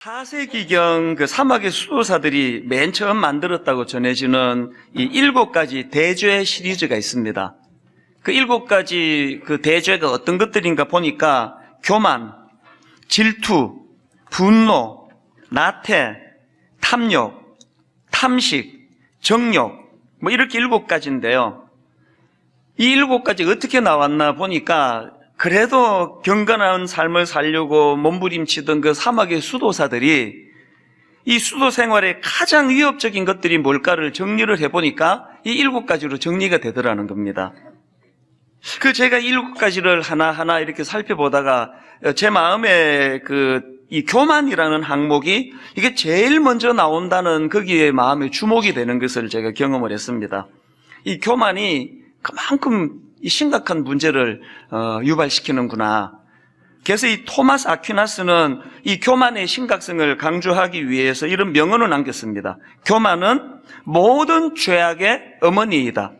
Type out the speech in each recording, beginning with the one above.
4세기경 그 사막의 수도사들이 맨 처음 만들었다고 전해지는 이 7가지 대죄 시리즈가 있습니다. 그 7가지 그 대죄가 어떤 것들인가 보니까 교만, 질투, 분노, 나태, 탐욕, 탐식, 정욕, 뭐 이렇게 7가지인데요. 이 7가지가 어떻게 나왔나 보니까 그래도 경건한 삶을 살려고 몸부림치던 그 사막의 수도사들이 이 수도 생활의 가장 위협적인 것들이 뭘까를 정리를 해보니까 이 7가지로 정리가 되더라는 겁니다. 제가 7가지를 하나하나 이렇게 살펴보다가 제 마음에 이 교만이라는 항목이 이게 제일 먼저 나온다는 거기에 마음에 주목이 되는 것을 제가 경험을 했습니다. 이 교만이 그만큼 이 심각한 문제를 유발시키는구나. 그래서 이 토마스 아퀴나스는 이 교만의 심각성을 강조하기 위해서 이런 명언을 남겼습니다. 교만은 모든 죄악의 어머니이다.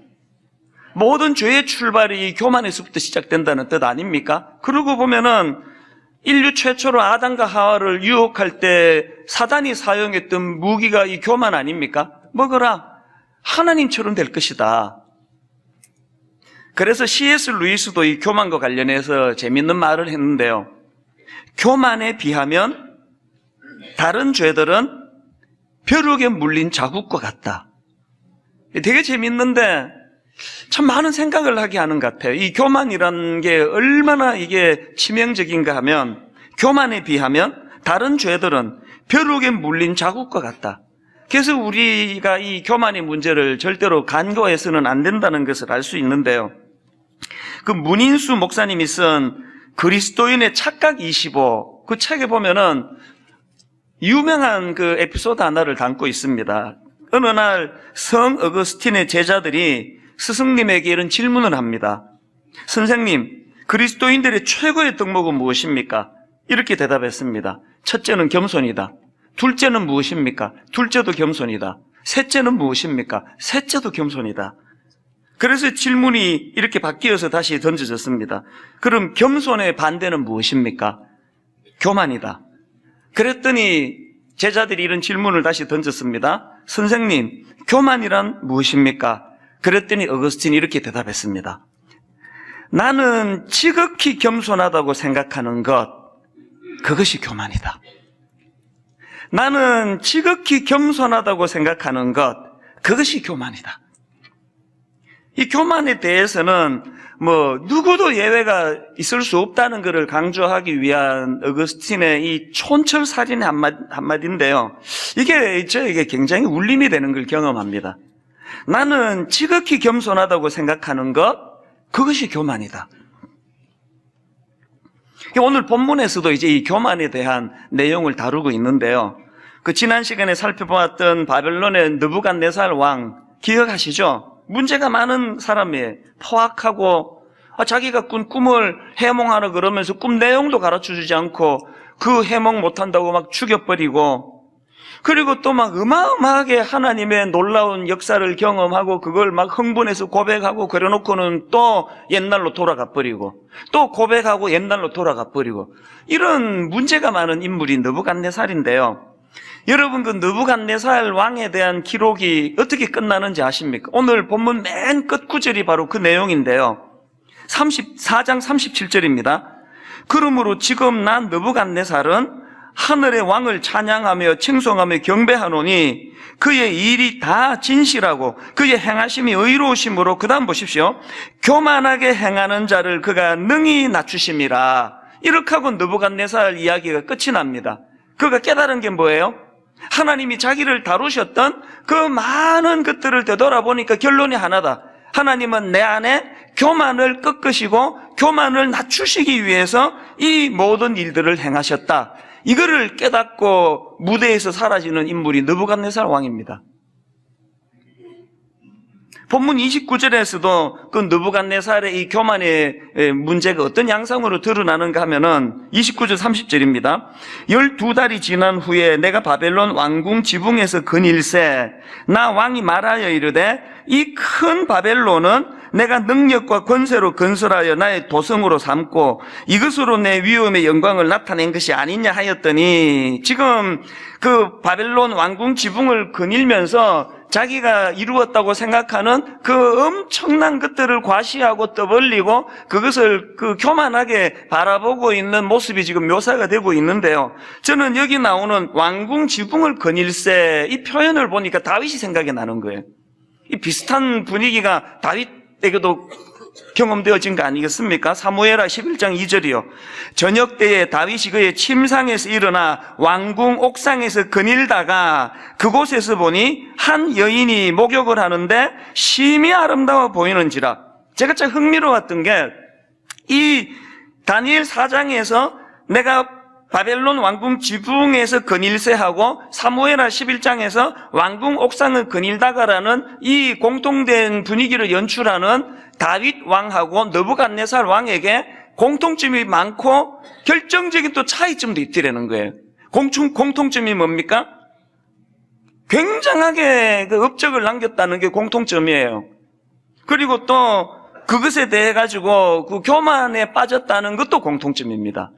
모든 죄의 출발이 이 교만에서부터 시작된다는 뜻 아닙니까? 그러고 보면은 인류 최초로 아담과 하와를 유혹할 때 사단이 사용했던 무기가 이 교만 아닙니까? 먹어라. 하나님처럼 될 것이다. 그래서 C.S. 루이스도 이 교만과 관련해서 재밌는 말을 했는데요. 교만에 비하면 다른 죄들은 벼룩에 물린 자국과 같다. 되게 재밌는데 참 많은 생각을 하게 하는 것 같아요. 이 교만이라는 게 얼마나 이게 치명적인가 하면 교만에 비하면 다른 죄들은 벼룩에 물린 자국과 같다. 그래서 우리가 이 교만의 문제를 절대로 간과해서는 안 된다는 것을 알 수 있는데요. 그 문인수 목사님이 쓴 그리스도인의 착각 25 그 책에 보면은 유명한 그 에피소드 하나를 담고 있습니다. 어느 날 성 어거스틴의 제자들이 스승님에게 이런 질문을 합니다. 선생님, 그리스도인들의 최고의 덕목은 무엇입니까? 이렇게 대답했습니다. 첫째는 겸손이다. 둘째는 무엇입니까? 둘째도 겸손이다. 셋째는 무엇입니까? 셋째도 겸손이다. 그래서 질문이 이렇게 바뀌어서 다시 던져졌습니다. 그럼 겸손의 반대는 무엇입니까? 교만이다. 그랬더니 제자들이 이런 질문을 다시 던졌습니다. 선생님, 교만이란 무엇입니까? 그랬더니 어거스틴이 이렇게 대답했습니다. 나는 지극히 겸손하다고 생각하는 것, 그것이 교만이다. 나는 지극히 겸손하다고 생각하는 것, 그것이 교만이다. 이 교만에 대해서는 누구도 예외가 있을 수 없다는 것을 강조하기 위한 어거스틴의 이 촌철살인의 한마디인데요. 이게 저에게 굉장히 울림이 되는 걸 경험합니다. 나는 지극히 겸손하다고 생각하는 것, 그것이 교만이다. 오늘 본문에서도 이제 이 교만에 대한 내용을 다루고 있는데요. 지난 시간에 살펴보았던 바벨론의 느부갓네살 왕 기억하시죠? 문제가 많은 사람이에요. 포악하고 자기가 꾼 꿈을 해몽하라 그러면서 꿈 내용도 가르쳐주지 않고 그 해몽 못한다고 막 죽여버리고, 그리고 또 막 어마어마하게 하나님의 놀라운 역사를 경험하고 그걸 막 흥분해서 고백하고 그래놓고는 또 옛날로 돌아가 버리고 또 고백하고 옛날로 돌아가 버리고, 이런 문제가 많은 인물이 느부갓네살인데요. 여러분, 그 느부갓네살 왕에 대한 기록이 어떻게 끝나는지 아십니까? 오늘 본문 맨 끝 구절이 바로 그 내용인데요. 4장 37절입니다. 그러므로 지금 난 느부갓네살은 하늘의 왕을 찬양하며 칭송하며 경배하노니 그의 일이 다 진실하고 그의 행하심이 의로우심으로, 그 다음 보십시오. 교만하게 행하는 자를 그가 능히 낮추심이라. 이렇게 하고 느부갓네살 이야기가 끝이 납니다. 그가 깨달은 게 뭐예요? 하나님이 자기를 다루셨던 그 많은 것들을 되돌아보니까 결론이 하나다. 하나님은 내 안에 교만을 꺾으시고 교만을 낮추시기 위해서 이 모든 일들을 행하셨다. 이거를 깨닫고 무대에서 사라지는 인물이 느부갓네살 왕입니다. 본문 29절에서도 그 느부갓네살의 이 교만의 문제가 어떤 양상으로 드러나는가 하면은 29절 30절입니다. 12달이 지난 후에 내가 바벨론 왕궁 지붕에서 근일세 나 왕이 말하여 이르되 이 큰 바벨론은 내가 능력과 권세로 건설하여 나의 도성으로 삼고 이것으로 내 위엄의 영광을 나타낸 것이 아니냐 하였더니, 지금 그 바벨론 왕궁 지붕을 거닐면서 자기가 이루었다고 생각하는 그 엄청난 것들을 과시하고 떠벌리고 그것을 그 교만하게 바라보고 있는 모습이 지금 묘사가 되고 있는데요. 저는 여기 나오는 왕궁 지붕을 거닐세 이 표현을 보니까 다윗이 생각이 나는 거예요. 이 비슷한 분위기가 다윗에게도 경험되어진 거 아니겠습니까? 사무엘하 11장 2절이요. 저녁 때에 다윗이 그의 침상에서 일어나 왕궁 옥상에서 거닐다가 그곳에서 보니 한 여인이 목욕을 하는데 심히 아름다워 보이는지라. 제가 참 흥미로웠던 게, 이 다니엘 4장에서 내가 바벨론 왕궁 지붕에서 거닐세하고 사무엘하 11장에서 왕궁 옥상을 거닐다가라는 이 공통된 분위기를 연출하는 다윗 왕하고 느부갓네살 왕에게 공통점이 많고 결정적인 또 차이점도 있더라는 거예요. 공통점이 뭡니까? 굉장하게 그 업적을 남겼다는 게 공통점이에요. 그리고 또 그것에 대해 가지고 그 교만에 빠졌다는 것도 공통점입니다.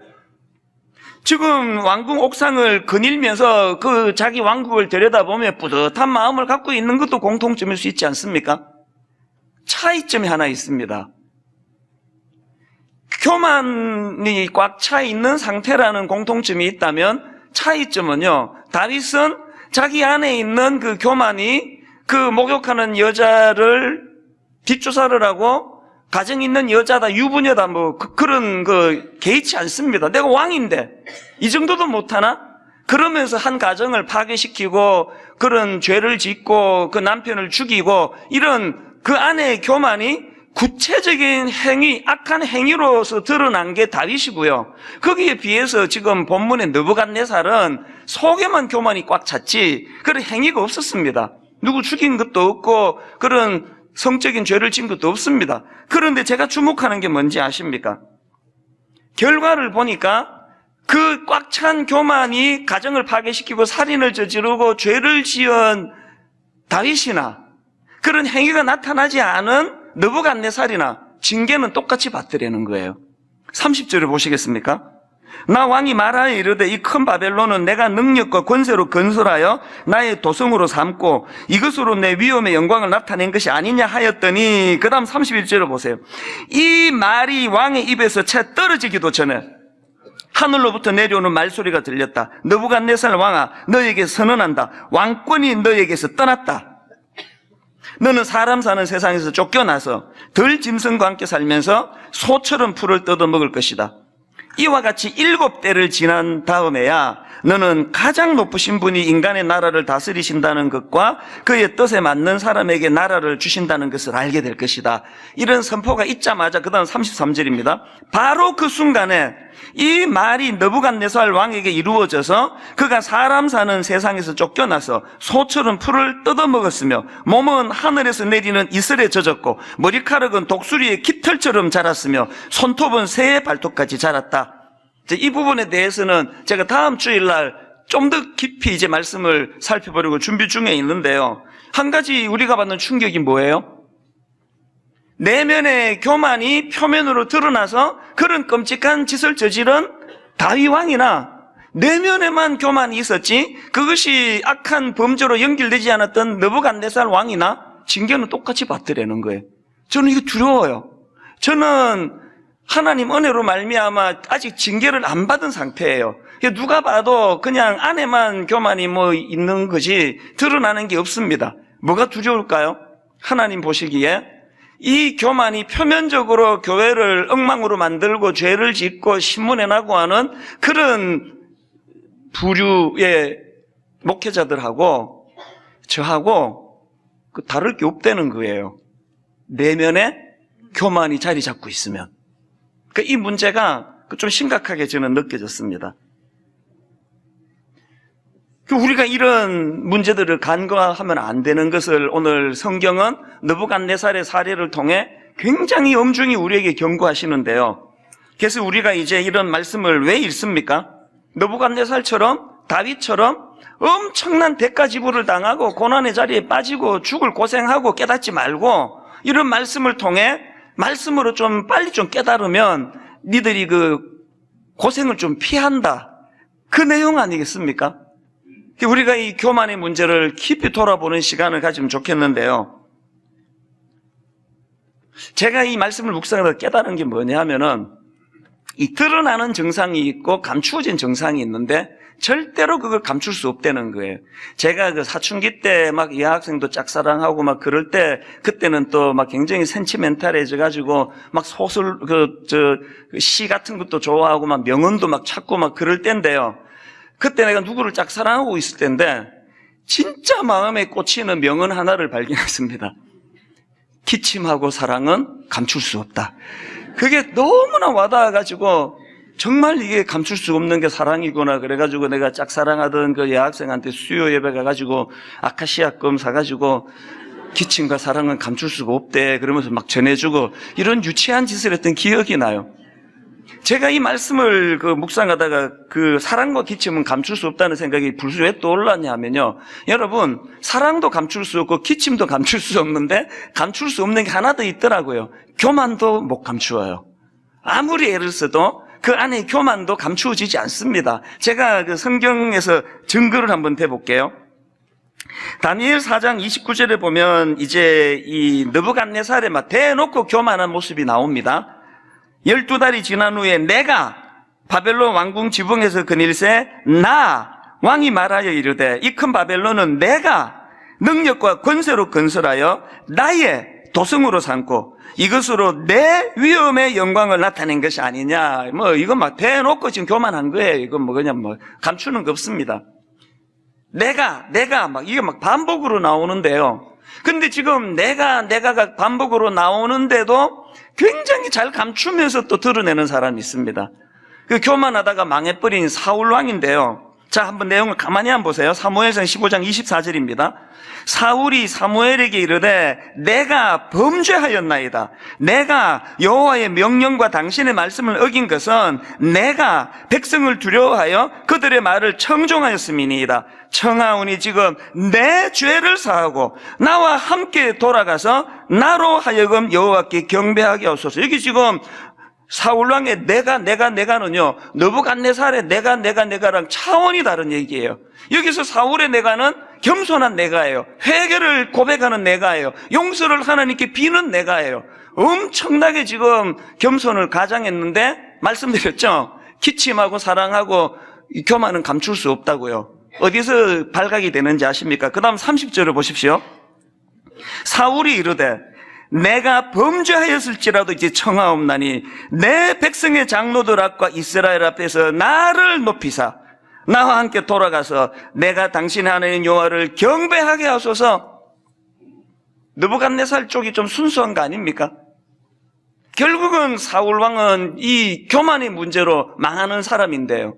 지금 왕궁 옥상을 거닐면서 그 자기 왕국을 들여다보며 뿌듯한 마음을 갖고 있는 것도 공통점일 수 있지 않습니까? 차이점이 하나 있습니다. 교만이 꽉 차 있는 상태라는 공통점이 있다면, 차이점은요, 다윗은 자기 안에 있는 그 교만이 그 목욕하는 여자를 뒷조사를 하고 가정 있는 여자다, 유부녀다, 그런 개의치 않습니다. 내가 왕인데 이 정도도 못하나? 그러면서 한 가정을 파괴시키고 그런 죄를 짓고 그 남편을 죽이고, 이런 그 안의 교만이 구체적인 행위, 악한 행위로서 드러난 게 다윗이고요. 거기에 비해서 지금 본문의 느부갓네살은 속에만 교만이 꽉 찼지 그런 행위가 없었습니다. 누구 죽인 것도 없고 그런 성적인 죄를 진 것도 없습니다. 그런데 제가 주목하는 게 뭔지 아십니까? 결과를 보니까 그 꽉 찬 교만이 가정을 파괴시키고 살인을 저지르고 죄를 지은 다윗이나 그런 행위가 나타나지 않은 느부갓네살이나 징계는 똑같이 받더라는 거예요. 30절을 보시겠습니까? 나 왕이 말하여 이르되 이 큰 바벨론은 내가 능력과 권세로 건설하여 나의 도성으로 삼고 이것으로 내 위엄의 영광을 나타낸 것이 아니냐 하였더니, 그 다음 31절을 보세요. 이 말이 왕의 입에서 채 떨어지기도 전에 하늘로부터 내려오는 말소리가 들렸다. 느부갓네살 왕아, 너에게 선언한다. 왕권이 너에게서 떠났다. 너는 사람 사는 세상에서 쫓겨나서 덜 짐승과 함께 살면서 소처럼 풀을 뜯어먹을 것이다. 이와 같이 7대를 지난 다음에야 너는 가장 높으신 분이 인간의 나라를 다스리신다는 것과 그의 뜻에 맞는 사람에게 나라를 주신다는 것을 알게 될 것이다. 이런 선포가 있자마자 그 다음 33절입니다. 바로 그 순간에 이 말이 느부갓네살 왕에게 이루어져서 그가 사람 사는 세상에서 쫓겨나서 소처럼 풀을 뜯어먹었으며 몸은 하늘에서 내리는 이슬에 젖었고 머리카락은 독수리의 깃털처럼 자랐으며 손톱은 새의 발톱까지 자랐다. 이 부분에 대해서는 제가 다음 주일날 좀 더 깊이 이제 말씀을 살펴보려고 준비 중에 있는데요. 한 가지 우리가 받는 충격이 뭐예요? 내면의 교만이 표면으로 드러나서 그런 끔찍한 짓을 저지른 다윗 왕이나 내면에만 교만이 있었지 그것이 악한 범죄로 연결되지 않았던 느부갓네살 왕이나 징계는 똑같이 받더라는 거예요. 저는 이거 두려워요. 저는 하나님 은혜로 말미암아 아직 징계를 안 받은 상태예요. 누가 봐도 그냥 안에만 교만이 있는 거지 드러나는 게 없습니다. 뭐가 두려울까요? 하나님 보시기에 이 교만이 표면적으로 교회를 엉망으로 만들고 죄를 짓고 신문에 나고 하는 그런 부류의 목회자들하고 저하고 다를 게 없다는 거예요. 내면에 교만이 자리 잡고 있으면. 이 문제가 좀 심각하게 저는 느껴졌습니다. 우리가 이런 문제들을 간과하면 안 되는 것을 오늘 성경은 느부갓네살의 사례를 통해 굉장히 엄중히 우리에게 경고하시는데요. 그래서 우리가 이제 이런 말씀을 왜 읽습니까? 느부갓네살처럼 다윗처럼 엄청난 대가 지불을 당하고 고난의 자리에 빠지고 죽을 고생하고 깨닫지 말고 이런 말씀을 통해 말씀으로 좀 빨리 좀 깨달으면 니들이 그 고생을 좀 피한다. 그 내용 아니겠습니까? 우리가 이 교만의 문제를 깊이 돌아보는 시간을 가지면 좋겠는데요. 제가 이 말씀을 묵상하다 깨달은 게 뭐냐 하면은 이 드러나는 정상이 있고 감추어진 정상이 있는데 절대로 그걸 감출 수 없다는 거예요. 제가 그 사춘기 때 막 여학생도 짝사랑하고 막 그럴 때 그때는 또 막 굉장히 센치멘탈해져 가지고 막 소설 시 같은 것도 좋아하고 막 명언도 막 찾고 막 그럴 때인데요. 그때 내가 누구를 짝사랑하고 있을 때인데 진짜 마음에 꽂히는 명언 하나를 발견했습니다. 기침하고 사랑은 감출 수 없다. 그게 너무나 와닿아가지고 정말 이게 감출 수 없는 게 사랑이구나. 그래가지고 내가 짝사랑하던 그 여학생한테 수요 예배 가가지고 아카시아 껌 사가지고 기침과 사랑은 감출 수가 없대. 그러면서 막 전해주고 이런 유치한 짓을 했던 기억이 나요. 제가 이 말씀을 묵상하다가 그 사랑과 기침은 감출 수 없다는 생각이 불쑥 왜 떠올랐냐 하면요. 여러분, 사랑도 감출 수 없고 기침도 감출 수 없는데 감출 수 없는 게 하나 더 있더라고요. 교만도 못 감추어요. 아무리 애를 써도 그 안에 교만도 감추어지지 않습니다. 제가 그 성경에서 증거를 한번 대볼게요. 다니엘 4장 29절에 보면 이제 이 느부갓네살의 막 대놓고 교만한 모습이 나옵니다. 12달이 지난 후에 내가 바벨론 왕궁 지붕에서 그닐새 나 왕이 말하여 이르되 이 큰 바벨론은 내가 능력과 권세로 건설하여 나의 도성으로 삼고 이것으로 내 위엄의 영광을 나타낸 것이 아니냐. 뭐 이건 막 대놓고 지금 교만한 거예요. 이건 뭐 그냥 뭐 감추는 거 없습니다. 내가 막 이게 막 반복으로 나오는데요. 근데 지금 내가가 반복으로 나오는데도 굉장히 잘 감추면서 또 드러내는 사람이 있습니다. 그 교만하다가 망해버린 사울 왕인데요. 자, 한번 내용을 가만히 한번 보세요. 사무엘상 15장 24절입니다. 사울이 사무엘에게 이르되 내가 범죄하였나이다. 내가 여호와의 명령과 당신의 말씀을 어긴 것은 내가 백성을 두려워하여 그들의 말을 청종하였음이니이다. 청하오니 지금 내 죄를 사하고 나와 함께 돌아가서 나로 하여금 여호와께 경배하게 하소서. 여기 지금 사울왕의 내가는요, 느부갓네살의 내가랑 차원이 다른 얘기예요. 여기서 사울의 내가는 겸손한 내가예요. 회개를 고백하는 내가예요. 용서를 하나님께 비는 내가예요. 엄청나게 지금 겸손을 가장했는데 말씀드렸죠. 기침하고 사랑하고 교만은 감출 수 없다고요. 어디서 발각이 되는지 아십니까? 그 다음 30절을 보십시오. 사울이 이르되 내가 범죄하였을지라도 이제 청하옵나니 내 백성의 장로들 앞과 이스라엘 앞에서 나를 높이사 나와 함께 돌아가서 내가 당신의 하나님 여호와를 경배하게 하소서. 느부갓네살 쪽이 좀 순수한 거 아닙니까? 결국은 사울 왕은 이 교만의 문제로 망하는 사람인데요.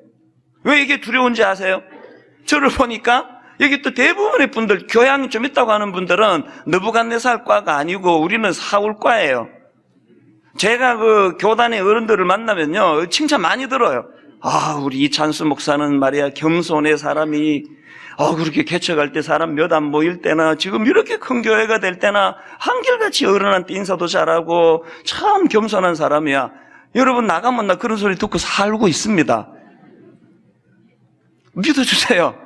왜 이게 두려운지 아세요? 저를 보니까 여기 또 대부분의 분들, 교양이 좀 있다고 하는 분들은 느부갓네살과가 아니고 우리는 사울과예요. 제가 그 교단의 어른들을 만나면요, 칭찬 많이 들어요. 아, 우리 이찬수 목사는 말이야, 겸손의 사람이, 그렇게 개척할 때 사람 몇 안 모일 때나, 지금 이렇게 큰 교회가 될 때나, 한결같이 어른한테 인사도 잘하고, 참 겸손한 사람이야. 여러분, 나가면 나 그런 소리 듣고 살고 있습니다. 믿어주세요.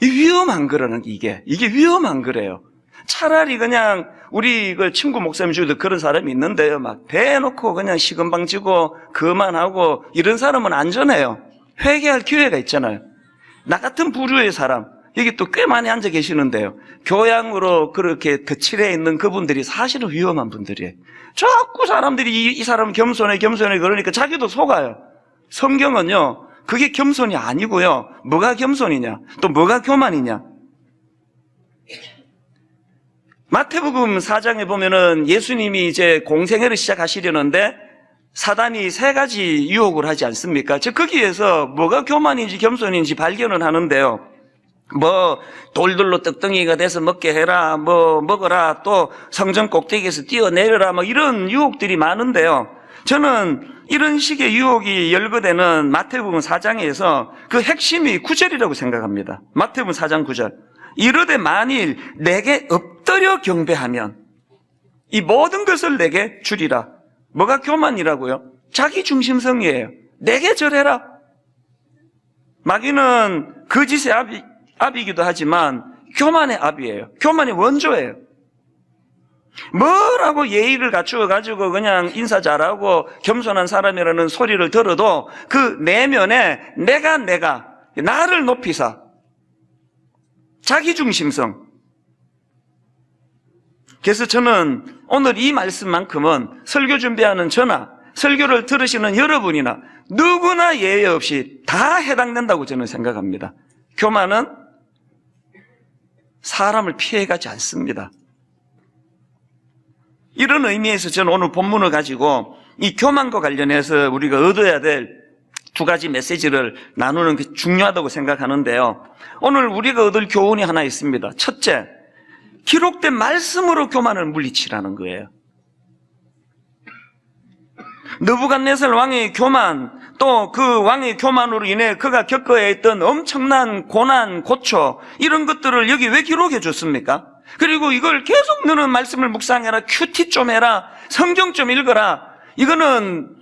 이 위험한 거라는 이게 위험한 거래요. 차라리 그냥 우리 그 친구 목사님 중에도 그런 사람이 있는데요. 막 대놓고 그냥 시건방지고 그만하고 이런 사람은 안전해요. 회개할 기회가 있잖아요. 나 같은 부류의 사람 여기 또 꽤 많이 앉아 계시는데요. 교양으로 그렇게 거칠해 있는 그분들이 사실은 위험한 분들이에요. 자꾸 사람들이 이 사람은 겸손해 그러니까 자기도 속아요. 성경은요. 그게 겸손이 아니고요. 뭐가 겸손이냐? 또 뭐가 교만이냐? 마태복음 4장에 보면은 예수님이 이제 공생애를 시작하시려는데 사단이 세 가지 유혹을 하지 않습니까? 즉 거기에서 뭐가 교만인지 겸손인지 발견을 하는데요. 뭐 돌들로 떡덩이가 돼서 먹게 해라, 뭐 먹어라, 또 성전 꼭대기에서 뛰어내려라, 뭐 이런 유혹들이 많은데요. 저는 이런 식의 유혹이 열거되는 마태복음 4장에서 그 핵심이 9절이라고 생각합니다. 마태복음 4장 9절. 이르되 만일 내게 엎드려 경배하면 이 모든 것을 내게 주리라. 뭐가 교만이라고요? 자기 중심성이에요. 내게 절해라. 마귀는 거짓의 압이기도 하지만 교만의 압이에요. 교만의 원조예요. 뭐라고 예의를 갖추어가지고 그냥 인사 잘하고 겸손한 사람이라는 소리를 들어도 그 내면에 내가 나를 높이사 자기 중심성. 그래서 저는 오늘 이 말씀만큼은 설교 준비하는 저나 설교를 들으시는 여러분이나 누구나 예외 없이 다 해당된다고 저는 생각합니다. 교만은 사람을 피해가지 않습니다. 이런 의미에서 저는 오늘 본문을 가지고 이 교만과 관련해서 우리가 얻어야 될 두 가지 메시지를 나누는 게 중요하다고 생각하는데요. 오늘 우리가 얻을 교훈이 하나 있습니다. 첫째, 기록된 말씀으로 교만을 물리치라는 거예요. 느부갓네살 왕의 교만, 또 그 왕의 교만으로 인해 그가 겪어야 했던 엄청난 고난, 고초, 이런 것들을 여기 왜 기록해 줬습니까? 그리고 이걸 계속 너는 말씀을 묵상해라, 큐티 좀 해라, 성경 좀 읽어라. 이거는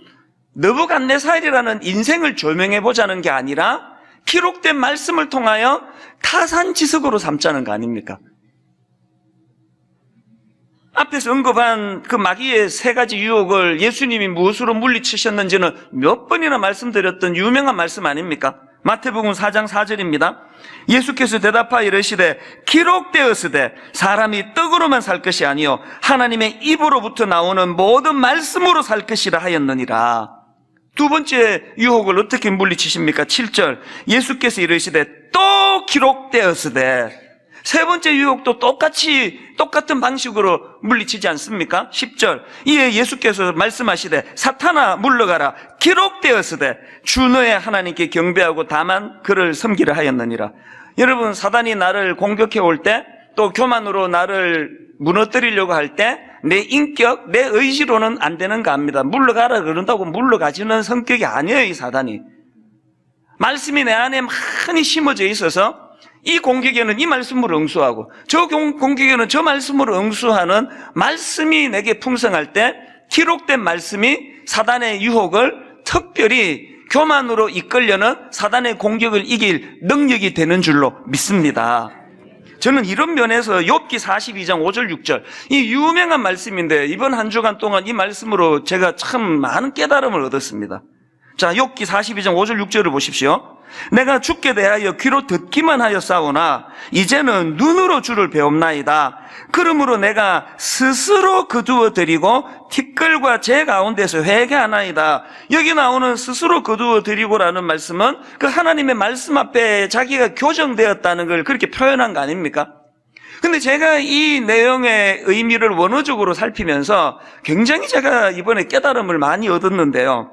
느부갓네살이라는 인생을 조명해 보자는 게 아니라 기록된 말씀을 통하여 타산지석으로 삼자는 거 아닙니까? 앞에서 언급한 그 마귀의 세 가지 유혹을 예수님이 무엇으로 물리치셨는지는 몇 번이나 말씀드렸던 유명한 말씀 아닙니까? 마태복음 4장 4절입니다. 예수께서 대답하여 이르시되 기록되었으되 사람이 떡으로만 살 것이 아니요 하나님의 입으로부터 나오는 모든 말씀으로 살 것이라 하였느니라. 두 번째 유혹을 어떻게 물리치십니까? 7절 예수께서 이르시되 또 기록되었으되. 세 번째 유혹도 똑같은 방식으로 물리치지 않습니까? 10절 이에 예수께서 말씀하시되 사탄아 물러가라 기록되었으되 주 너의 하나님께 경배하고 다만 그를 섬기라 하였느니라. 여러분, 사단이 나를 공격해 올 때, 또 교만으로 나를 무너뜨리려고 할 때 내 인격, 내 의지로는 안 되는 거 압니다. 물러가라 그런다고 물러가지는 성격이 아니에요. 이 사단이 말씀이 내 안에 많이 심어져 있어서 이 공격에는 이 말씀으로 응수하고 저 공격에는 저 말씀으로 응수하는 말씀이 내게 풍성할 때 기록된 말씀이 사단의 유혹을 특별히 교만으로 이끌려는 사단의 공격을 이길 능력이 되는 줄로 믿습니다. 저는 이런 면에서 욥기 42장 5절 6절 이 유명한 말씀인데 이번 한 주간 동안 이 말씀으로 제가 참 많은 깨달음을 얻었습니다. 자, 욥기 42장 5절 6절을 보십시오. 내가 주께 대하여 귀로 듣기만 하였사오나 이제는 눈으로 주를 배움나이다. 그러므로 내가 스스로 거두어 드리고 티끌과 재 가운데서 회개하나이다. 여기 나오는 스스로 거두어 드리고라는 말씀은 그 하나님의 말씀 앞에 자기가 교정되었다는 걸 그렇게 표현한 거 아닙니까? 근데 제가 이 내용의 의미를 원어적으로 살피면서 굉장히 제가 이번에 깨달음을 많이 얻었는데요.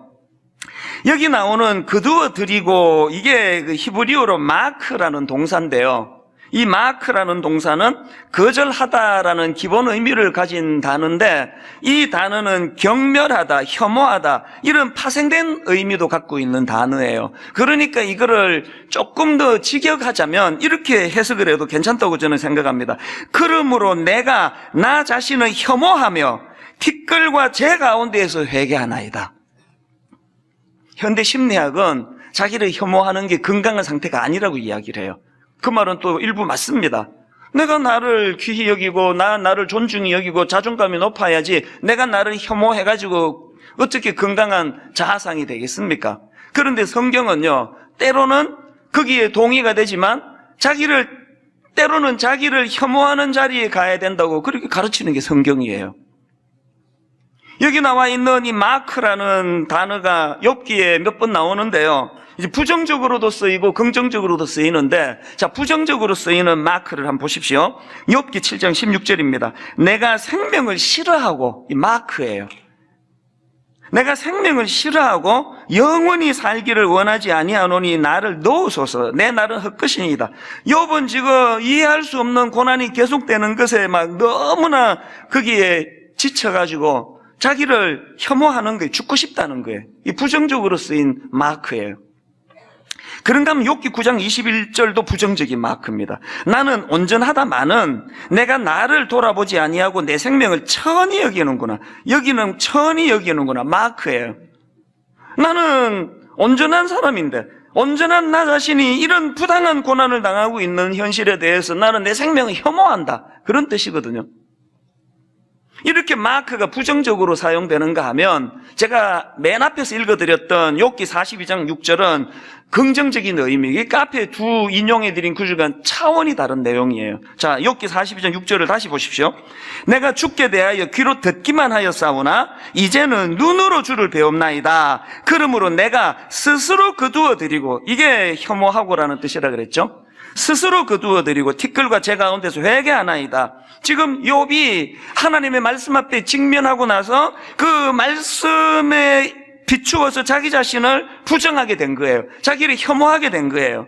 여기 나오는 거두어 드리고 이게 그 히브리어로 마크라는 동사인데요. 이 마크라는 동사는 거절하다라는 기본 의미를 가진 단어인데 이 단어는 경멸하다, 혐오하다 이런 파생된 의미도 갖고 있는 단어예요. 그러니까 이거를 조금 더 직역하자면 이렇게 해석을 해도 괜찮다고 저는 생각합니다. 그러므로 내가 나 자신을 혐오하며 티끌과 재 가운데에서 회개하나이다. 현대 심리학은 자기를 혐오하는 게 건강한 상태가 아니라고 이야기를 해요. 그 말은 또 일부 맞습니다. 내가 나를 귀히 여기고 나를 존중히 여기고 자존감이 높아야지 내가 나를 혐오해가지고 어떻게 건강한 자아상이 되겠습니까? 그런데 성경은요, 때로는 거기에 동의가 되지만 때로는 자기를 혐오하는 자리에 가야 된다고 그렇게 가르치는 게 성경이에요. 여기 나와 있는 이 마크라는 단어가 욥기에 몇 번 나오는데요. 이제 부정적으로도 쓰이고 긍정적으로도 쓰이는데, 자, 부정적으로 쓰이는 마크를 한번 보십시오. 욥기 7장 16절입니다. 내가 생명을 싫어하고, 이 마크예요. 내가 생명을 싫어하고 영원히 살기를 원하지 아니하노니 나를 넣으소서. 내 날은 헛것이니이다. 욥은 지금 이해할 수 없는 고난이 계속되는 것에 막 너무나 거기에 지쳐가지고 자기를 혐오하는 거예요. 죽고 싶다는 거예요. 이 부정적으로 쓰인 마크예요. 그런가 하면 욥기 9장 21절도 부정적인 마크입니다. 나는 온전하다마는 내가 나를 돌아보지 아니하고 내 생명을 천히 여기는구나. 여기는 천히 여기는구나. 마크예요. 나는 온전한 사람인데 온전한 나 자신이 이런 부당한 고난을 당하고 있는 현실에 대해서 나는 내 생명을 혐오한다. 그런 뜻이거든요. 이렇게 마크가 부정적으로 사용되는가 하면 제가 맨 앞에서 읽어드렸던 욥기 42장 6절은 긍정적인 의미, 이 앞에 두 인용해드린 구절과는 차원이 다른 내용이에요. 자, 욥기 42장 6절을 다시 보십시오. 내가 주께 대하여 귀로 듣기만 하였사오나 이제는 눈으로 주를 배웁나이다. 그러므로 내가 스스로 거두어 드리고, 이게 혐오하고라는 뜻이라 그랬죠. 스스로 거두어 드리고 티끌과 제 가운데서 회개하나이다. 지금 욥이 하나님의 말씀 앞에 직면하고 나서 그 말씀에 비추어서 자기 자신을 부정하게 된 거예요. 자기를 혐오하게 된 거예요.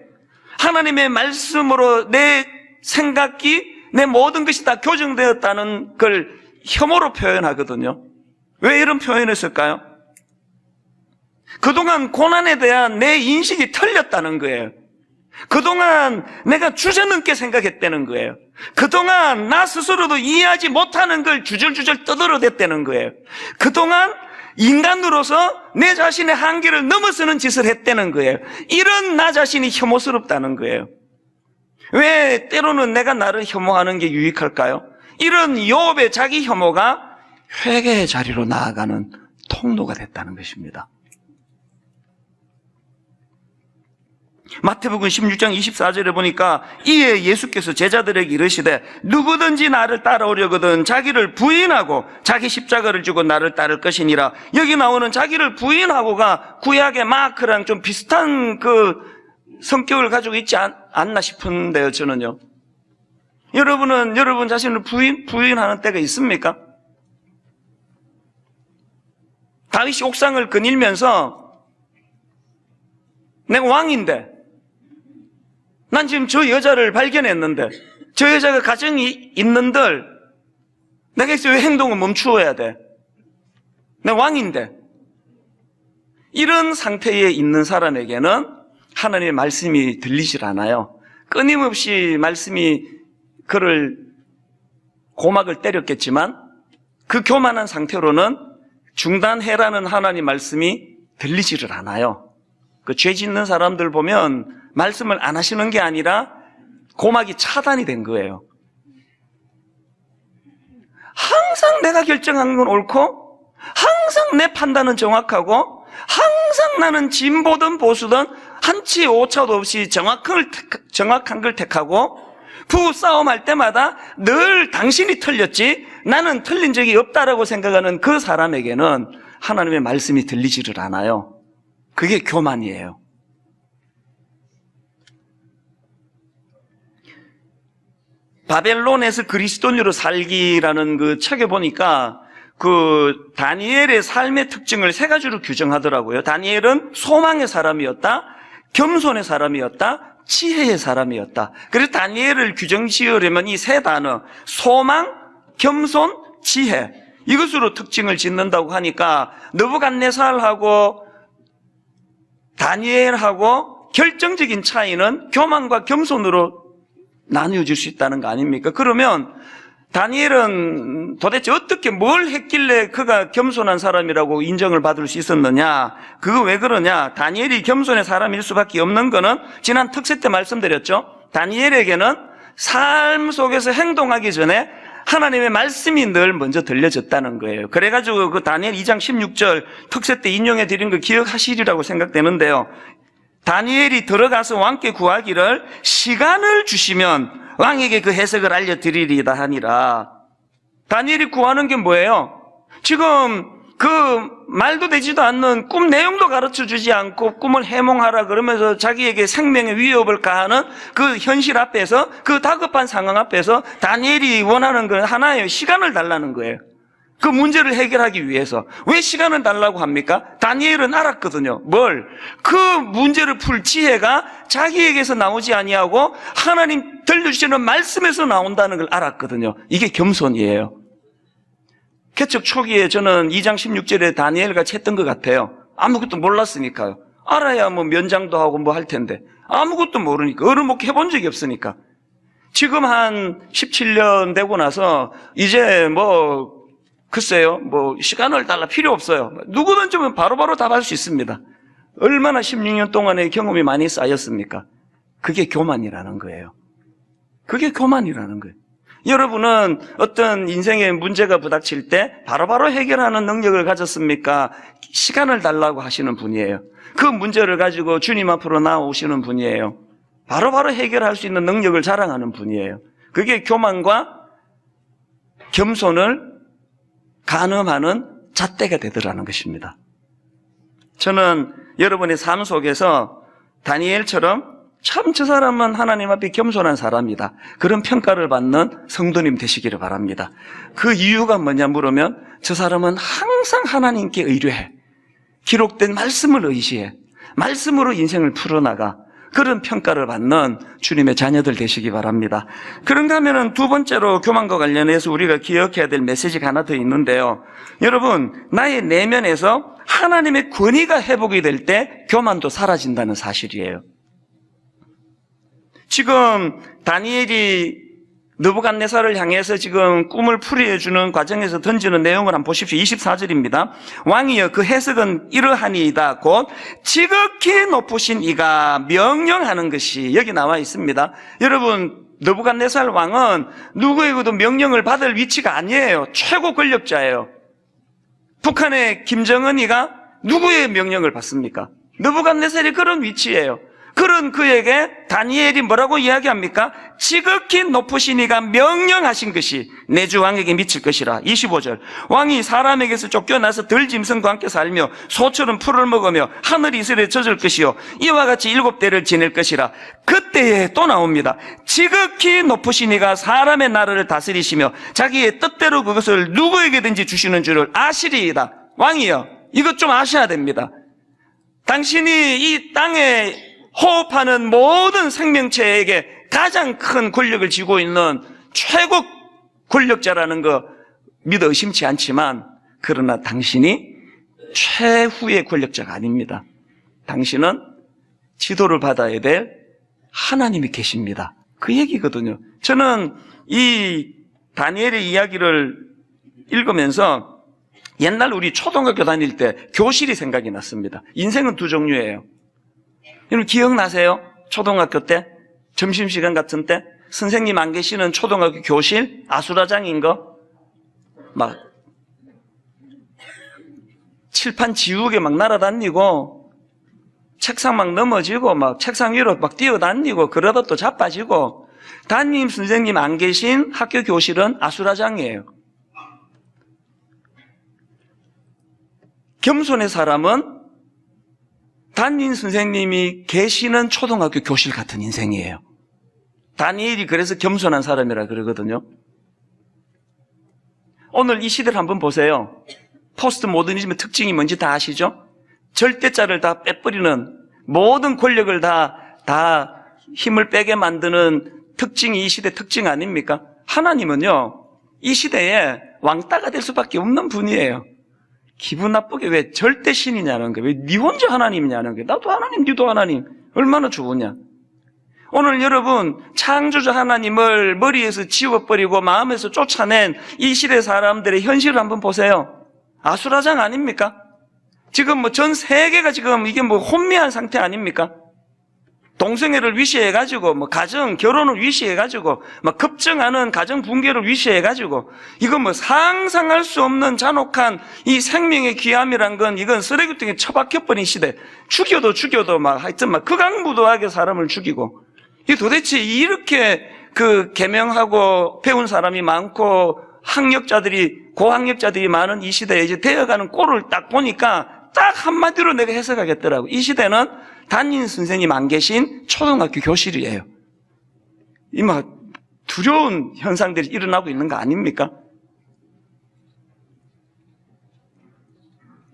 하나님의 말씀으로 내 생각이, 내 모든 것이 다 교정되었다는 걸 혐오로 표현하거든요. 왜 이런 표현을 했을까요? 그동안 고난에 대한 내 인식이 틀렸다는 거예요. 그동안 내가 주저넘게 생각했다는 거예요. 그동안 나 스스로도 이해하지 못하는 걸 주절주절 떠들어댔다는 거예요. 그동안 인간으로서 내 자신의 한계를 넘어서는 짓을 했다는 거예요. 이런 나 자신이 혐오스럽다는 거예요. 왜 때로는 내가 나를 혐오하는 게 유익할까요? 이런 욥의 자기 혐오가 회개의 자리로 나아가는 통로가 됐다는 것입니다. 마태복음 16장 24절에 보니까 이에 예수께서 제자들에게 이르시되 누구든지 나를 따라오려거든 자기를 부인하고 자기 십자가를 지고 나를 따를 것이니라. 여기 나오는 자기를 부인하고가 구약의 마크랑 좀 비슷한 그 성격을 가지고 있지 않나 싶은데요, 저는요. 여러분은 여러분 자신을 부인하는 때가 있습니까? 다윗이 옥상을 거닐면서 내가 왕인데 난 지금 저 여자를 발견했는데 저 여자가 가정이 있는들 내가 왜 행동을 멈추어야 돼? 내가 왕인데. 이런 상태에 있는 사람에게는 하나님의 말씀이 들리질 않아요. 끊임없이 말씀이 그를 고막을 때렸겠지만 그 교만한 상태로는 중단해라는 하나님 말씀이 들리지를 않아요. 그 죄 짓는 사람들 보면 말씀을 안 하시는 게 아니라 고막이 차단이 된 거예요. 항상 내가 결정한 건 옳고 항상 내 판단은 정확하고 항상 나는 진보든 보수든 한치 오차도 없이 정확한 걸 택하고 부싸움할 때마다 늘 당신이 틀렸지 나는 틀린 적이 없다라고 생각하는 그 사람에게는 하나님의 말씀이 들리지를 않아요. 그게 교만이에요. 바벨론에서 그리스도인으로 살기라는 그 책에 보니까 그 다니엘의 삶의 특징을 세 가지로 규정하더라고요. 다니엘은 소망의 사람이었다, 겸손의 사람이었다, 지혜의 사람이었다. 그래서 다니엘을 규정 지으려면 이 세 단어, 소망, 겸손, 지혜, 이것으로 특징을 짓는다고 하니까 느부갓네살하고 다니엘하고 결정적인 차이는 교만과 겸손으로 나뉘어질 수 있다는 거 아닙니까? 그러면 다니엘은 도대체 어떻게 뭘 했길래 그가 겸손한 사람이라고 인정을 받을 수 있었느냐? 그거 왜 그러냐? 다니엘이 겸손의 사람일 수밖에 없는 거는 지난 특세 때 말씀드렸죠. 다니엘에게는 삶 속에서 행동하기 전에 하나님의 말씀이 늘 먼저 들려졌다는 거예요. 그래가지고 그 다니엘 2장 16절 특세 때 인용해 드린 거 기억하시리라고 생각되는데요. 다니엘이 들어가서 왕께 구하기를 시간을 주시면 왕에게 그 해석을 알려드리리다 하니라. 다니엘이 구하는 게 뭐예요? 지금 그 말도 되지도 않는 꿈 내용도 가르쳐주지 않고 꿈을 해몽하라 그러면서 자기에게 생명의 위협을 가하는 그 현실 앞에서, 그 다급한 상황 앞에서 다니엘이 원하는 건 하나예요. 시간을 달라는 거예요. 그 문제를 해결하기 위해서. 왜 시간을 달라고 합니까? 다니엘은 알았거든요. 뭘? 그 문제를 풀 지혜가 자기에게서 나오지 아니하고 하나님 들려주시는 말씀에서 나온다는 걸 알았거든요. 이게 겸손이에요. 개척 초기에 저는 2장 16절에 다니엘 같이 했던 것 같아요. 아무것도 몰랐으니까요. 알아야 뭐 면장도 하고 뭐 할 텐데 아무것도 모르니까 어른목회 해본 적이 없으니까. 지금 한 17년 되고 나서 이제 뭐 글쎄요, 뭐 시간을 달라 필요 없어요. 누구든 좀 바로바로 답할 수 있습니다. 얼마나 16년 동안의 경험이 많이 쌓였습니까? 그게 교만이라는 거예요. 그게 교만이라는 거예요. 여러분은 어떤 인생의 문제가 부닥칠 때 바로바로 해결하는 능력을 가졌습니까? 시간을 달라고 하시는 분이에요. 그 문제를 가지고 주님 앞으로 나오시는 분이에요. 바로바로 해결할 수 있는 능력을 자랑하는 분이에요. 그게 교만과 겸손을 가늠하는 잣대가 되더라는 것입니다. 저는 여러분의 삶 속에서 다니엘처럼 참 저 사람은 하나님 앞에 겸손한 사람이다, 그런 평가를 받는 성도님 되시기를 바랍니다. 그 이유가 뭐냐 물으면 저 사람은 항상 하나님께 의뢰해, 기록된 말씀을 의지해, 말씀으로 인생을 풀어나가, 그런 평가를 받는 주님의 자녀들 되시기 바랍니다. 그런가 하면 두 번째로 교만과 관련해서 우리가 기억해야 될 메시지가 하나 더 있는데요. 여러분, 나의 내면에서 하나님의 권위가 회복이 될 때 교만도 사라진다는 사실이에요. 지금 다니엘이 느부갓네살을 향해서 지금 꿈을 풀이해주는 과정에서 던지는 내용을 한번 보십시오. 24절입니다. 왕이여, 그 해석은 이러하니이다. 곧 지극히 높으신 이가 명령하는 것이 여기 나와 있습니다. 여러분, 느부갓네살 왕은 누구에게도 명령을 받을 위치가 아니에요. 최고 권력자예요. 북한의 김정은이가 누구의 명령을 받습니까? 느부갓네살이 그런 위치예요. 그런 그에게 다니엘이 뭐라고 이야기합니까? 지극히 높으신 이가 명령하신 것이 내 주 왕에게 미칠 것이라. 25절. 왕이 사람에게서 쫓겨나서 들짐승과 함께 살며 소처럼 풀을 먹으며 하늘이 이슬에 젖을 것이요 이와 같이 7대를 지낼 것이라. 그때에 또 나옵니다. 지극히 높으신 이가 사람의 나라를 다스리시며 자기의 뜻대로 그것을 누구에게든지 주시는 줄을 아시리이다. 왕이여, 이것 좀 아셔야 됩니다. 당신이 이 땅에 호흡하는 모든 생명체에게 가장 큰 권력을 쥐고 있는 최고 권력자라는 거 믿어 의심치 않지만, 그러나 당신이 최후의 권력자가 아닙니다. 당신은 지도를 받아야 될 하나님이 계십니다. 그 얘기거든요. 저는 이 다니엘의 이야기를 읽으면서 옛날 우리 초등학교 다닐 때 교실이 생각이 났습니다. 인생은 두 종류예요. 여러분 기억나세요? 초등학교 때 점심시간 같은 때 선생님 안 계시는 초등학교 교실 아수라장인 거, 막 칠판 지우개 막 날아다니고 책상 막 넘어지고 막 책상 위로 막 뛰어다니고 그러다 또 자빠지고, 담임 선생님 안 계신 학교 교실은 아수라장이에요. 겸손의 사람은 담임 선생님이 계시는 초등학교 교실 같은 인생이에요. 다니엘이 그래서 겸손한 사람이라 그러거든요. 오늘 이 시대를 한번 보세요. 포스트 모더니즘의 특징이 뭔지 다 아시죠? 절대자를 다 빼버리는, 모든 권력을 다 힘을 빼게 만드는 특징이 이 시대 특징 아닙니까? 하나님은요, 이 시대에 왕따가 될 수밖에 없는 분이에요. 기분 나쁘게 왜 절대 신이냐는 거예요. 왜 니 혼자 하나님이냐는 거예요. 나도 하나님, 니도 하나님. 얼마나 좋으냐. 오늘 여러분, 창조주 하나님을 머리에서 지워버리고 마음에서 쫓아낸 이 시대 사람들의 현실을 한번 보세요. 아수라장 아닙니까? 지금 뭐 전 세계가 지금 이게 뭐 혼미한 상태 아닙니까? 동성애를 위시해가지고, 뭐 가정, 결혼을 위시해가지고, 막 급증하는 가정 붕괴를 위시해가지고, 이건 뭐 상상할 수 없는 잔혹한 이 생명의 귀함이란 건 이건 쓰레기통에 처박혀버린 시대. 죽여도 막 하여튼 막 극악무도하게 사람을 죽이고, 이 도대체 이렇게 그 계명하고 배운 사람이 많고 고학력자들이 많은 이 시대에 이제 되어가는 꼴을 딱 보니까 딱 한마디로 내가 해석하겠더라고. 이 시대는 담임 선생님 안 계신 초등학교 교실이에요. 두려운 현상들이 일어나고 있는 거 아닙니까?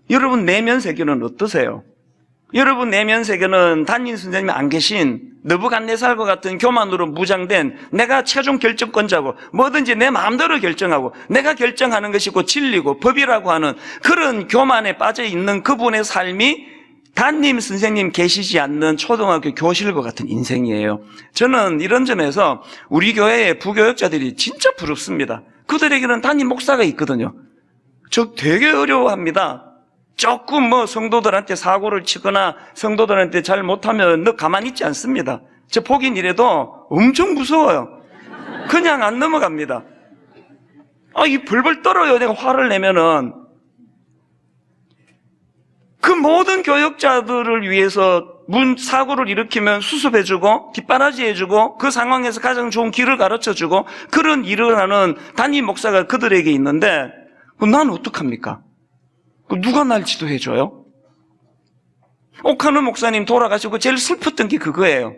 여러분 내면 세계는 어떠세요? 여러분 내면 세계는 담임 선생님이 안 계신 느부갓네살과 같은 교만으로 무장된 내가 최종 결정권자고 뭐든지 내 마음대로 결정하고 내가 결정하는 것이고 진리고 법이라고 하는 그런 교만에 빠져 있는 그분의 삶이 담임 선생님 계시지 않는 초등학교 교실과 같은 인생이에요. 저는 이런 점에서 우리 교회의 부교역자들이 진짜 부럽습니다. 그들에게는 담임 목사가 있거든요. 저 되게 어려워합니다. 조금 성도들한테 사고를 치거나 성도들한테 잘 못하면 너 가만히 있지 않습니다. 저 보긴 이래도 엄청 무서워요. 그냥 안 넘어갑니다. 이 벌벌 떨어요. 내가 화를 내면은. 그 모든 교역자들을 위해서 사고를 일으키면 수습해주고 뒷바라지해주고 그 상황에서 가장 좋은 길을 가르쳐주고 그런 일을 하는 담임 목사가 그들에게 있는데 난 어떡합니까? 누가 날 지도해줘요? 오카노 목사님 돌아가시고 제일 슬펐던 게 그거예요.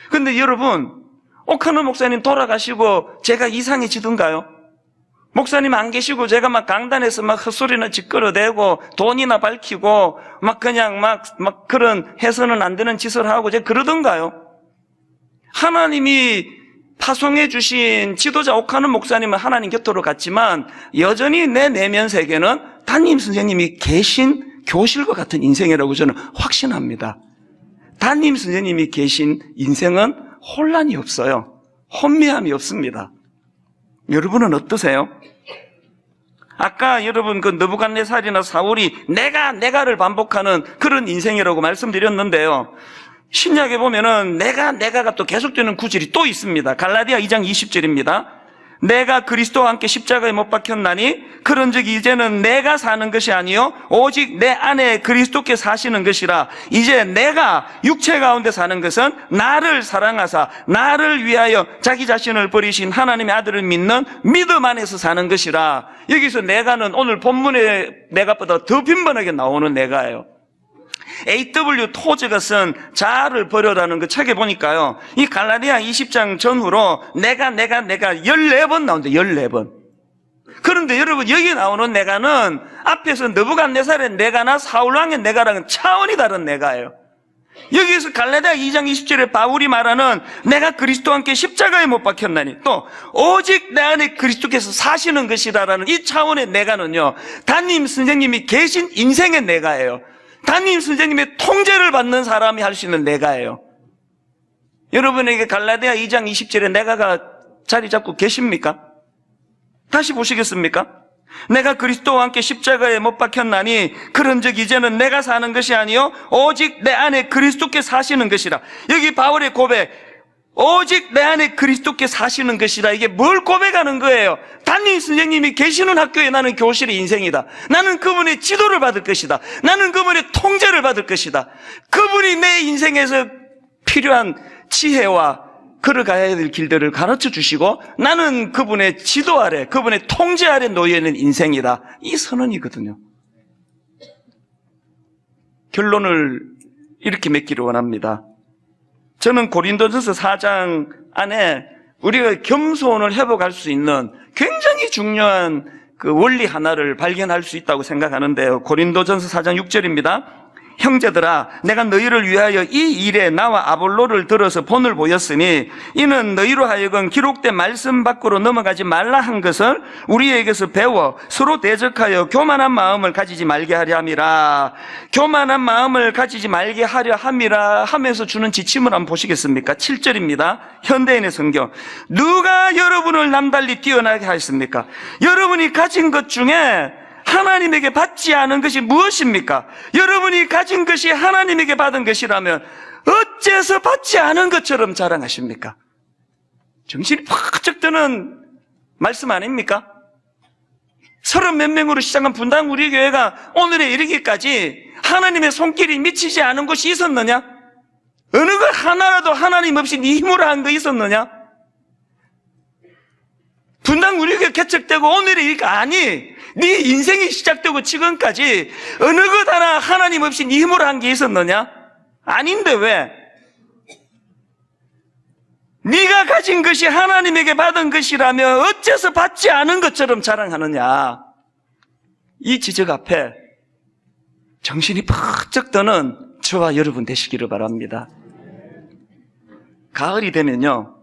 근데 여러분, 오카노 목사님 돌아가시고 제가 이상해지던가요? 목사님 안 계시고 제가 막 강단에서 막 헛소리나 짓거려대고 돈이나 밝히고 막 그냥 막 그런 해서는 안 되는 짓을 하고 제가 그러던가요? 하나님이 파송해 주신 지도자 오카노 목사님은 하나님 곁으로 갔지만 여전히 내 내면 세계는 담임 선생님이 계신 교실과 같은 인생이라고 저는 확신합니다. 담임 선생님이 계신 인생은 혼란이 없어요. 혼미함이 없습니다. 여러분은 어떠세요? 아까 여러분 그 느부갓네살이나 사울이 내가를 반복하는 그런 인생이라고 말씀드렸는데요. 신약에 보면은 내가가 또 계속되는 구절이 또 있습니다. 갈라디아 2장 20절입니다. 내가 그리스도와 함께 십자가에 못 박혔나니 그런즉 이제는 내가 사는 것이 아니요 오직 내 안에 그리스도께 사시는 것이라. 이제 내가 육체 가운데 사는 것은 나를 사랑하사 나를 위하여 자기 자신을 버리신 하나님의 아들을 믿는 믿음 안에서 사는 것이라. 여기서 내가는 오늘 본문의 내가보다 더 빈번하게 나오는 내가예요. A.W. 토즈가 쓴 자아를 버려라는 그 책에 보니까요, 이 갈라디아 20장 전후로 내가 14번 나온다. 14번. 그런데 여러분 여기 나오는 내가는 앞에서 느부갓네살의 내가나 사울왕의 내가랑은 차원이 다른 내가예요. 여기에서 갈라디아 2장 20절에 바울이 말하는 내가 그리스도와 함께 십자가에 못 박혔나니 또 오직 내 안에 그리스도께서 사시는 것이라는 이 차원의 내가는요, 담임 선생님이 계신 인생의 내가예요. 담임 선생님의 통제를 받는 사람이 할 수 있는 내가예요. 여러분에게 갈라디아 2장 20절에 내가가 자리 잡고 계십니까? 다시 보시겠습니까? 내가 그리스도와 함께 십자가에 못 박혔나니 그런즉 이제는 내가 사는 것이 아니요 오직 내 안에 그리스도께 사시는 것이라. 여기 바울의 고백, 오직 내 안에 그리스도께 사시는 것이라. 이게 뭘 고백하는 거예요? 담임 선생님이 계시는 학교에 나는 교실의 인생이다. 나는 그분의 지도를 받을 것이다. 나는 그분의 통제를 받을 것이다. 그분이 내 인생에서 필요한 지혜와 걸어가야 될 길들을 가르쳐 주시고 나는 그분의 지도 아래, 그분의 통제 아래 놓여 있는 인생이다. 이 선언이거든요. 결론을 이렇게 맺기를 원합니다. 저는 고린도전서 4장 안에 우리가 겸손을 회복할 수 있는 굉장히 중요한 그 원리 하나를 발견할 수 있다고 생각하는데요. 고린도전서 4장 6절입니다. 형제들아, 내가 너희를 위하여 이 일에 나와 아볼로를 들어서 본을 보였으니 이는 너희로 하여금 기록된 말씀 밖으로 넘어가지 말라 한 것을 우리에게서 배워 서로 대적하여 교만한 마음을 가지지 말게 하려 함이라. 교만한 마음을 가지지 말게 하려 함이라 하면서 주는 지침을 한번 보시겠습니까? 7절입니다. 현대인의 성경. 누가 여러분을 남달리 뛰어나게 하였습니까? 여러분이 가진 것 중에 하나님에게 받지 않은 것이 무엇입니까? 여러분이 가진 것이 하나님에게 받은 것이라면 어째서 받지 않은 것처럼 자랑하십니까? 정신이 팍 드는 말씀 아닙니까? 30몇 명으로 시작한 분당 우리 교회가 오늘에 이르기까지 하나님의 손길이 미치지 않은 곳이 있었느냐? 어느 것 하나라도 하나님 없이 네 힘으로 한 거 있었느냐? 분당 우리 교회 개척되고 오늘에 이르기까 아니, 네 인생이 시작되고 지금까지 어느 것 하나 하나님 없이 네 힘으로 한 게 있었느냐? 아닌데 왜? 네가 가진 것이 하나님에게 받은 것이라면 어째서 받지 않은 것처럼 자랑하느냐? 이 지적 앞에 정신이 펄쩍 드는 저와 여러분 되시기를 바랍니다. 가을이 되면요,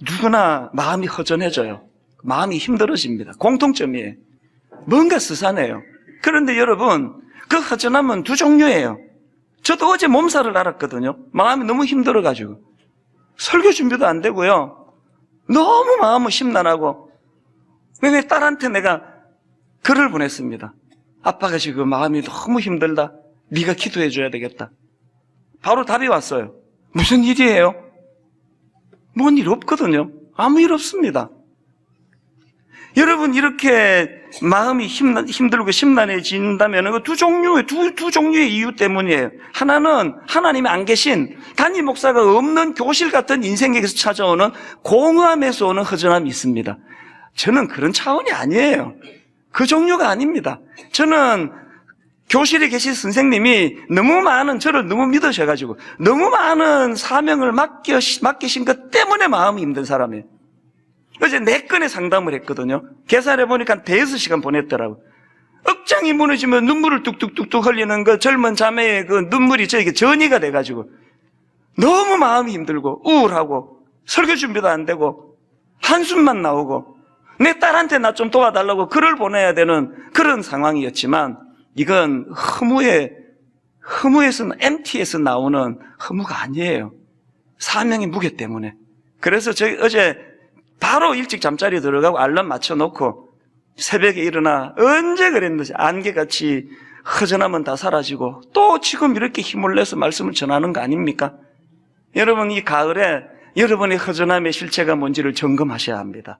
누구나 마음이 허전해져요. 마음이 힘들어집니다. 공통점이에요. 뭔가 스산해요. 그런데 여러분, 그 허전함은 두 종류예요. 저도 어제 몸살을 앓았거든요. 마음이 너무 힘들어가지고. 설교 준비도 안 되고요. 너무 마음은 심란하고. 왜 딸한테 내가 글을 보냈습니다. 아빠가 지금 마음이 너무 힘들다. 네가 기도해 줘야 되겠다. 바로 답이 왔어요. 무슨 일이에요? 뭔 일 없거든요. 아무 일 없습니다. 여러분, 이렇게 마음이 힘들고 심란해진다면 그 두 종류의 이유 때문이에요. 하나는 하나님이 안 계신 단임 목사가 없는 교실 같은 인생에서 찾아오는 공허함에서 오는 허전함이 있습니다. 저는 그런 차원이 아니에요. 그 종류가 아닙니다. 저는 교실에 계신 선생님이 저를 너무 믿으셔가지고 너무 많은 사명을 맡기신 것 때문에 마음이 힘든 사람이에요. 어제 4건의 상담을 했거든요. 계산해 보니까 5시간 보냈더라고요. 억장이 무너지면 눈물을 뚝뚝뚝뚝 흘리는 그 젊은 자매의 그 눈물이 저에게 전이가 돼가지고 너무 마음이 힘들고 우울하고 설교 준비도 안 되고 한숨만 나오고 내 딸한테 나 좀 도와달라고 글을 보내야 되는 그런 상황이었지만 이건 MT에서 나오는 허무가 아니에요. 사명의 무게 때문에. 그래서 저희 어제 바로 일찍 잠자리에 들어가고 알람 맞춰놓고 새벽에 일어나 언제 그랬는지 안개같이 허전함은 다 사라지고 또 지금 이렇게 힘을 내서 말씀을 전하는 거 아닙니까? 여러분, 이 가을에 여러분의 허전함의 실체가 뭔지를 점검하셔야 합니다.